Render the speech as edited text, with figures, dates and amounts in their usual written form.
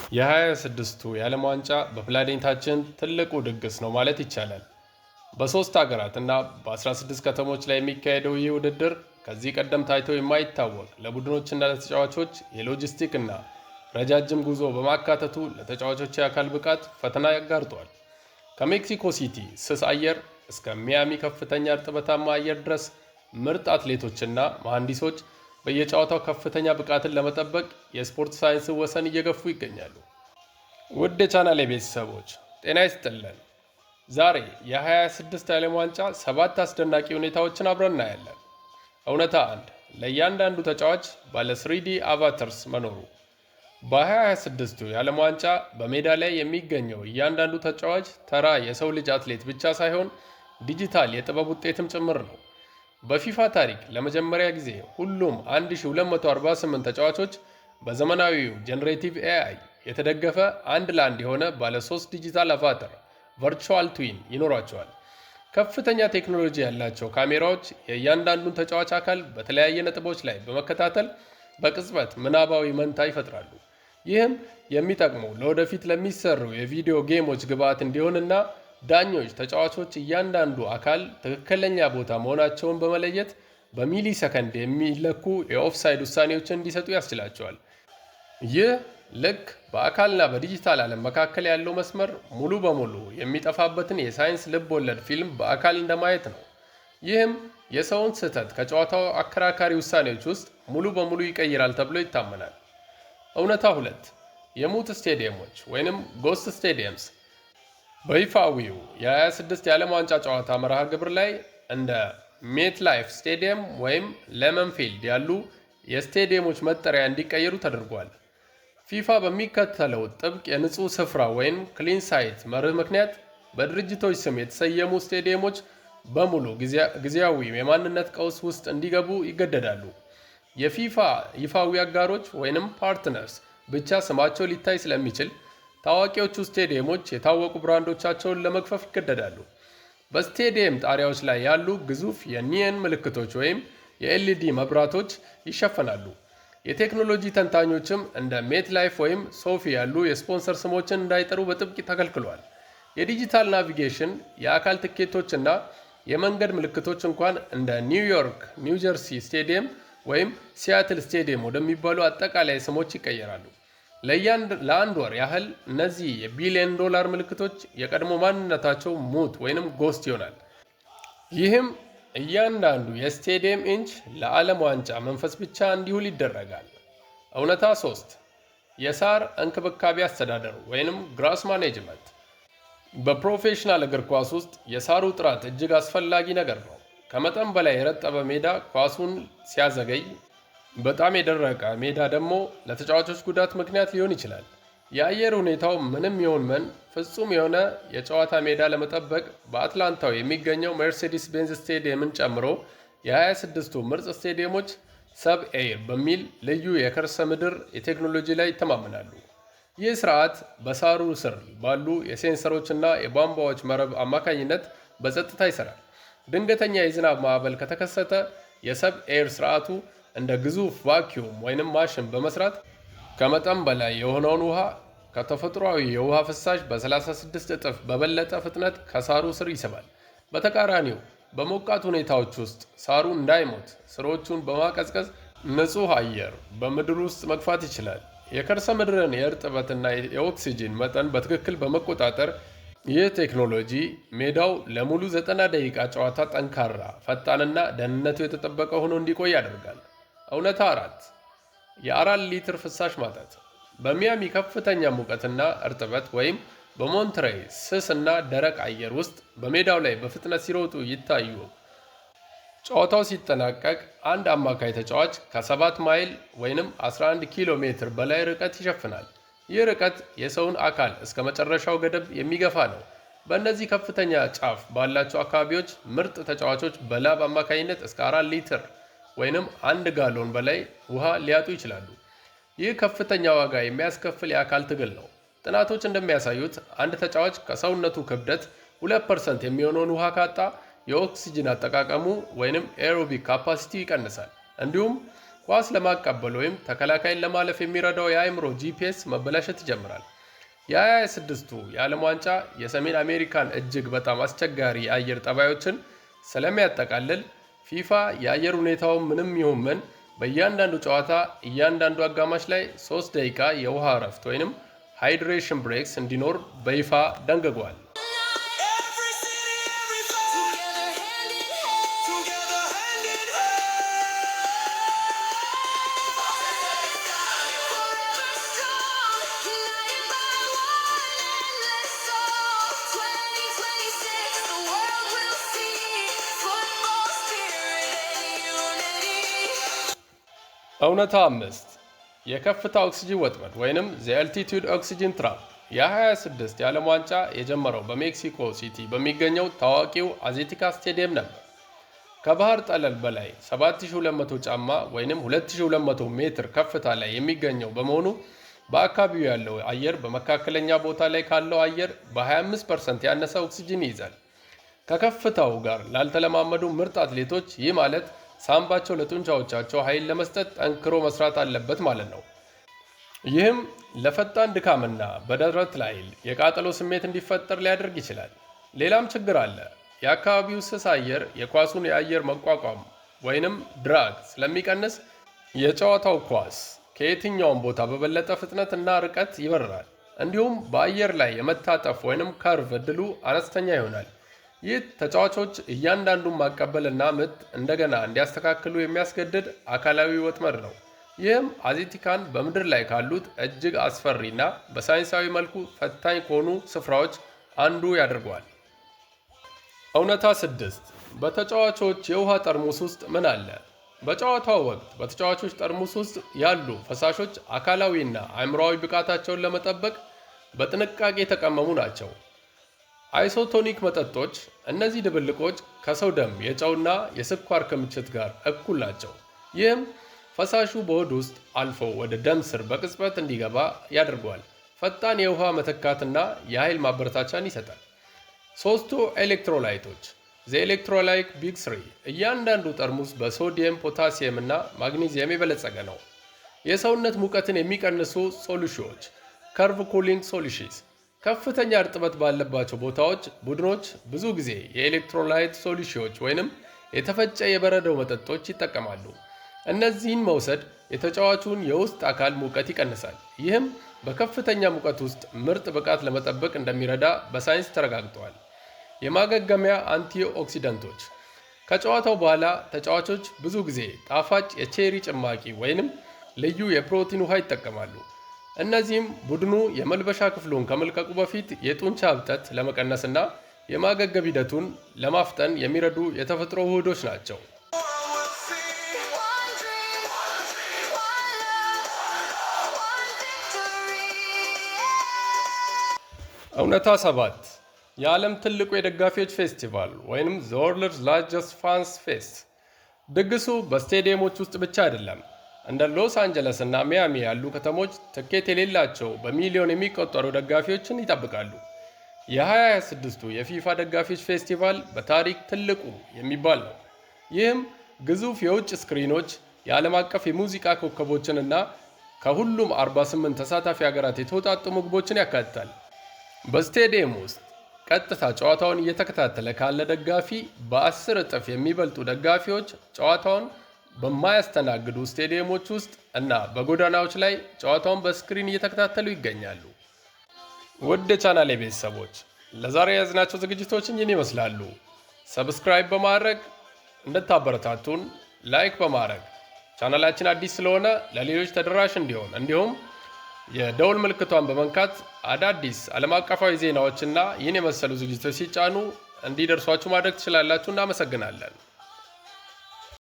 የ26ቱ የዓለም ዋንጫ በፕላኔታችን ትልቁ ድግስ ነው ማለት ይቻላል። በሶስት ሀገራት እና በ16 ከተሞች ላይ የሚካሄደው ይህ ውድድር ከዚህ ቀደም ታይቶ የማይታወቅ ለቡድኖችና ለተጫዋቾች የሎጂስቲክ እና ረጃጅም ጉዞ በማካተቱ ለተጫዋቾች የአካል ብቃት ፈተና ያጋርጧል። ከሜክሲኮ ሲቲ ስስ አየር እስከ ሚያሚ ከፍተኛ እርጥበታማ አየር ድረስ ምርጥ አትሌቶችና መሐንዲሶች በየጨዋታው ከፍተኛ ብቃትን ለመጠበቅ የስፖርት ሳይንስን ወሰን እየገፉ ይገኛሉ። ውድ የቻናሌ ቤተሰቦች ጤና ይስጥልን። ዛሬ የ26 የዓለም ዋንጫ 7 አስደናቂ ሁኔታዎችን አብረን እናያለን። እውነታ 1 ለእያንዳንዱ ተጫዋች ባለ 3D አቫተርስ መኖሩ። በ26ቱ የዓለም ዋንጫ በሜዳ ላይ የሚገኘው እያንዳንዱ ተጫዋች ተራ የሰው ልጅ አትሌት ብቻ ሳይሆን ዲጂታል የጥበብ ውጤትም ጭምር ነው። በፊፋ ታሪክ ለመጀመሪያ ጊዜ ሁሉም 1248 ተጫዋቾች በዘመናዊው ጀነሬቲቭ ኤአይ የተደገፈ አንድ ለአንድ የሆነ ባለ 3 ዲጂታል አቫተር ቨርቹዋል ትዊን ይኖሯቸዋል። ከፍተኛ ቴክኖሎጂ ያላቸው ካሜራዎች የእያንዳንዱን ተጫዋች አካል በተለያየ ነጥቦች ላይ በመከታተል በቅጽበት ምናባዊ መንታ ይፈጥራሉ። ይህም የሚጠቅመው ለወደፊት ለሚሰሩ የቪዲዮ ጌሞች ግብዓት እንዲሆንና ዳኞች ተጫዋቾች እያንዳንዱ አካል ትክክለኛ ቦታ መሆናቸውን በመለየት በሚሊ ሰከንድ የሚለኩ የኦፍሳይድ ውሳኔዎችን እንዲሰጡ ያስችላቸዋል። ይህ ልክ በአካልና በዲጂታል ዓለም መካከል ያለው መስመር ሙሉ በሙሉ የሚጠፋበትን የሳይንስ ልብ ወለድ ፊልም በአካል እንደማየት ነው። ይህም የሰውን ስህተት ከጨዋታው አከራካሪ ውሳኔዎች ውስጥ ሙሉ በሙሉ ይቀይራል ተብሎ ይታመናል። እውነታ 2 የሙት ስቴዲየሞች ወይንም ጎስት ስቴዲየምስ። በይፋዊው የ26 የዓለም ዋንጫ ጨዋታ መርሃ ግብር ላይ እንደ ሜት ላይፍ ስቴዲየም ወይም ሌመን ፊልድ ያሉ የስቴዲየሞች መጠሪያ እንዲቀየሩ ተደርጓል። ፊፋ በሚከተለው ጥብቅ የንጹህ ስፍራ ወይም ክሊን ሳይት መርህ ምክንያት በድርጅቶች ስም የተሰየሙ ስቴዲየሞች በሙሉ ጊዜያዊ የማንነት ቀውስ ውስጥ እንዲገቡ ይገደዳሉ። የፊፋ ይፋዊ አጋሮች ወይንም ፓርትነርስ ብቻ ስማቸው ሊታይ ስለሚችል ታዋቂዎቹ ስቴዲየሞች የታወቁ ብራንዶቻቸውን ለመግፈፍ ይገደዳሉ። በስቴዲየም ጣሪያዎች ላይ ያሉ ግዙፍ የኒየን ምልክቶች ወይም የኤልኢዲ መብራቶች ይሸፈናሉ። የቴክኖሎጂ ተንታኞችም እንደ ሜት ላይፍ ወይም ሶፊ ያሉ የስፖንሰር ስሞችን እንዳይጠሩ በጥብቅ ተከልክሏል። የዲጂታል ናቪጌሽን፣ የአካል ትኬቶችና የመንገድ ምልክቶች እንኳን እንደ ኒውዮርክ ኒው ጀርሲ ስቴዲየም ወይም ሲያትል ስቴዲየም ወደሚባሉ አጠቃላይ ስሞች ይቀየራሉ። ለአንድ ወር ያህል እነዚህ የቢሊዮን ዶላር ምልክቶች የቀድሞ ማንነታቸው ሙት ወይንም ጎስት ይሆናል። ይህም እያንዳንዱ የስቴዲየም ኢንች ለዓለም ዋንጫ መንፈስ ብቻ እንዲውል ይደረጋል። እውነታ 3 የሳር እንክብካቤ አስተዳደር ወይንም ግራስ ማኔጅመንት። በፕሮፌሽናል እግር ኳስ ውስጥ የሳሩ ጥራት እጅግ አስፈላጊ ነገር ነው። ከመጠን በላይ የረጠበ ሜዳ ኳሱን ሲያዘገይ፣ በጣም የደረቀ ሜዳ ደግሞ ለተጫዋቾች ጉዳት ምክንያት ሊሆን ይችላል። የአየር ሁኔታው ምንም ይሁን ምን ፍጹም የሆነ የጨዋታ ሜዳ ለመጠበቅ በአትላንታው የሚገኘው ሜርሴዲስ ቤንዝ ስቴዲየምን ጨምሮ የ26ቱ ምርጥ ስቴዲየሞች ሰብ ኤር በሚል ልዩ የከርሰ ምድር የቴክኖሎጂ ላይ ይተማመናሉ። ይህ ስርዓት በሳሩ ስር ባሉ የሴንሰሮችና የቧንቧዎች መረብ አማካኝነት በጸጥታ ይሰራል። ድንገተኛ የዝናብ ማዕበል ከተከሰተ የሰብ ኤር ስርዓቱ እንደ ግዙፍ ቫኪዩም ወይንም ማሽን በመስራት ከመጠን በላይ የሆነውን ውሃ ከተፈጥሯዊ የውሃ ፍሳሽ በ36 እጥፍ በበለጠ ፍጥነት ከሳሩ ስር ይስባል። በተቃራኒው በሞቃት ሁኔታዎች ውስጥ ሳሩ እንዳይሞት ስሮቹን በማቀዝቀዝ ንጹህ አየር በምድር ውስጥ መግፋት ይችላል። የከርሰ ምድርን የእርጥበትና የኦክሲጂን መጠን በትክክል በመቆጣጠር ይህ ቴክኖሎጂ ሜዳው ለሙሉ 90 ደቂቃ ጨዋታ ጠንካራ፣ ፈጣንና ደህንነቱ የተጠበቀ ሆኖ እንዲቆይ ያደርጋል። እውነታ 4 የ4 ሊትር ፍሳሽ ማጠጥ። በሚያሚ ከፍተኛ ሙቀትና እርጥበት ወይም በሞንትሬይ ስስ እና ደረቅ አየር ውስጥ በሜዳው ላይ በፍጥነት ሲሮጡ ይታዩ። ጨዋታው ሲጠናቀቅ አንድ አማካይ ተጫዋች ከ7 ማይል ወይም 11 ኪሎ ሜትር በላይ ርቀት ይሸፍናል። ይህ ርቀት የሰውን አካል እስከ መጨረሻው ገደብ የሚገፋ ነው። በእነዚህ ከፍተኛ ጫፍ ባላቸው አካባቢዎች ምርጥ ተጫዋቾች በላብ አማካኝነት እስከ 4 ሊትር ወይንም 1 ጋሎን በላይ ውሃ ሊያጡ ይችላሉ። ይህ ከፍተኛ ዋጋ የሚያስከፍል የአካል ትግል ነው። ጥናቶች እንደሚያሳዩት አንድ ተጫዋች ከሰውነቱ ክብደት 2% የሚሆነውን ውሃ ካጣ የኦክሲጅን አጠቃቀሙ ወይንም ኤሮቢክ ካፓሲቲ ይቀንሳል። እንዲሁም ኳስ ለማቀበል ወይም ተከላካይን ለማለፍ የሚረዳው የአእምሮ ጂፒኤስ መበላሸት ይጀምራል። የ2026ቱ የዓለም ዋንጫ የሰሜን አሜሪካን እጅግ በጣም አስቸጋሪ የአየር ጠባዮችን ስለሚያጠቃልል ፊፋ የአየር ሁኔታውን ምንም ይሁን ምን በእያንዳንዱ ጨዋታ እያንዳንዱ አጋማሽ ላይ 3 ደቂቃ የውሃ እረፍት ወይም ሃይድሬሽን ብሬክስ እንዲኖር በይፋ ደንግጓል። እውነታ 5 የከፍታ ኦክሲጅን ወጥመድ ወይንም ዘ አልቲቱድ ኦክሲጅን ትራፕ። የ2026 የዓለም ዋንጫ የጀመረው በሜክሲኮ ሲቲ በሚገኘው ታዋቂው አዜቲካ ስቴዲየም ነበር። ከባህር ጠለል በላይ 7200 ጫማ ወይንም 2200 ሜትር ከፍታ ላይ የሚገኘው በመሆኑ በአካባቢው ያለው አየር በመካከለኛ ቦታ ላይ ካለው አየር በ25% ያነሰ ኦክሲጅን ይይዛል። ከከፍታው ጋር ላልተለማመዱ ምርጥ አትሌቶች ይህ ማለት ሳምባቸው ለጡንቻዎቻቸው ኃይል ለመስጠት ጠንክሮ መስራት አለበት ማለት ነው። ይህም ለፈጣን ድካምና በደረት ላይ የቃጠሎ ስሜት እንዲፈጠር ሊያደርግ ይችላል። ሌላም ችግር አለ። የአካባቢው ስስ አየር የኳሱን የአየር መቋቋም ወይንም ድራግ ስለሚቀንስ የጨዋታው ኳስ ከየትኛውም ቦታ በበለጠ ፍጥነት እና ርቀት ይበራል። እንዲሁም በአየር ላይ የመታጠፍ ወይንም ከርቭ እድሉ አነስተኛ ይሆናል። ይህ ተጫዋቾች እያንዳንዱን ማቀበልና ምት እንደገና እንዲያስተካክሉ የሚያስገድድ አካላዊ ወጥመድ ነው። ይህም አዜቲካን በምድር ላይ ካሉት እጅግ አስፈሪና በሳይንሳዊ መልኩ ፈታኝ ከሆኑ ስፍራዎች አንዱ ያደርገዋል። እውነታ 6 በተጫዋቾች የውሃ ጠርሙስ ውስጥ ምን አለ? በጨዋታው ወቅት በተጫዋቾች ጠርሙስ ውስጥ ያሉ ፈሳሾች አካላዊና አእምሮአዊ ብቃታቸውን ለመጠበቅ በጥንቃቄ የተቀመሙ ናቸው። አይሶቶኒክ መጠጦች። እነዚህ ድብልቆች ከሰው ደም የጨውና የስኳር ክምችት ጋር እኩል ናቸው። ይህም ፈሳሹ በሆድ ውስጥ አልፎ ወደ ደም ስር በቅጽበት እንዲገባ ያደርገዋል። ፈጣን የውሃ መተካትና የኃይል ማበረታቻን ይሰጣል። 3ቱ ኤሌክትሮላይቶች ዘኤሌክትሮላይት ቢግ 3። እያንዳንዱ ጠርሙስ በሶዲየም ፖታሲየም እና ማግኔዚየም የበለጸገ ነው። የሰውነት ሙቀትን የሚቀንሱ ሶሉሽኖች ከርቭ ኩሊንግ ሶሉሽንስ። ከፍተኛ እርጥበት ባለባቸው ቦታዎች ቡድኖች ብዙ ጊዜ የኤሌክትሮላይት ሶሉሽኖች ወይንም የተፈጨ የበረዶ መጠጦች ይጠቀማሉ። እነዚህን መውሰድ የተጫዋቹን የውስጥ አካል ሙቀት ይቀንሳል። ይህም በከፍተኛ ሙቀት ውስጥ ምርጥ ብቃት ለመጠበቅ እንደሚረዳ በሳይንስ ተረጋግጧል። የማገገሚያ አንቲኦክሲደንቶች። ከጨዋታው በኋላ ተጫዋቾች ብዙ ጊዜ ጣፋጭ የቼሪ ጭማቂ ወይንም ልዩ የፕሮቲን ውሃ ይጠቀማሉ። እነዚህም ቡድኑ የመልበሻ ክፍሉን ከመልቀቁ በፊት የጡንቻ እብጠት ለመቀነስና የማገገም ሂደቱን ለማፍጠን የሚረዱ የተፈጥሮ ውህዶች ናቸው። እውነታ 7 የዓለም ትልቁ የደጋፊዎች ፌስቲቫል ወይም ዘ ወርልድስ ላርጀስት ፋንስ ፌስት። ድግሱ በስቴዲየሞች ውስጥ ብቻ አይደለም። እንደ ሎስ አንጀለስ እና ሚያሚ ያሉ ከተሞች ትኬት የሌላቸው በሚሊዮን የሚቆጠሩ ደጋፊዎችን ይጠብቃሉ። የ2026ቱ የፊፋ ደጋፊዎች ፌስቲቫል በታሪክ ትልቁ የሚባል ነው። ይህም ግዙፍ የውጭ ስክሪኖች፣ የዓለም አቀፍ የሙዚቃ ኮከቦችን እና ከሁሉም 48 ተሳታፊ ሀገራት የተውጣጡ ምግቦችን ያካትታል። በስቴዲየም ውስጥ ቀጥታ ጨዋታውን እየተከታተለ ካለ ደጋፊ በ10 እጥፍ የሚበልጡ ደጋፊዎች ጨዋታውን በማያስተናግዱ ስቴዲየሞች ውስጥ እና በጎዳናዎች ላይ ጨዋታውን በስክሪን እየተከታተሉ ይገኛሉ። ውድ ቻናሌ ቤተሰቦች ለዛሬ ያዝናቸው ዝግጅቶች ይህን ይመስላሉ። ሰብስክራይብ በማድረግ እንድታበረታቱን፣ ላይክ በማድረግ ቻናላችን አዲስ ስለሆነ ለሌሎች ተደራሽ እንዲሆን እንዲሁም የደውል ምልክቷን በመንካት አዳዲስ ዓለም አቀፋዊ ዜናዎችና ይህን የመሰሉ ዝግጅቶች ሲጫኑ እንዲደርሷችሁ ማድረግ ትችላላችሁ። እናመሰግናለን።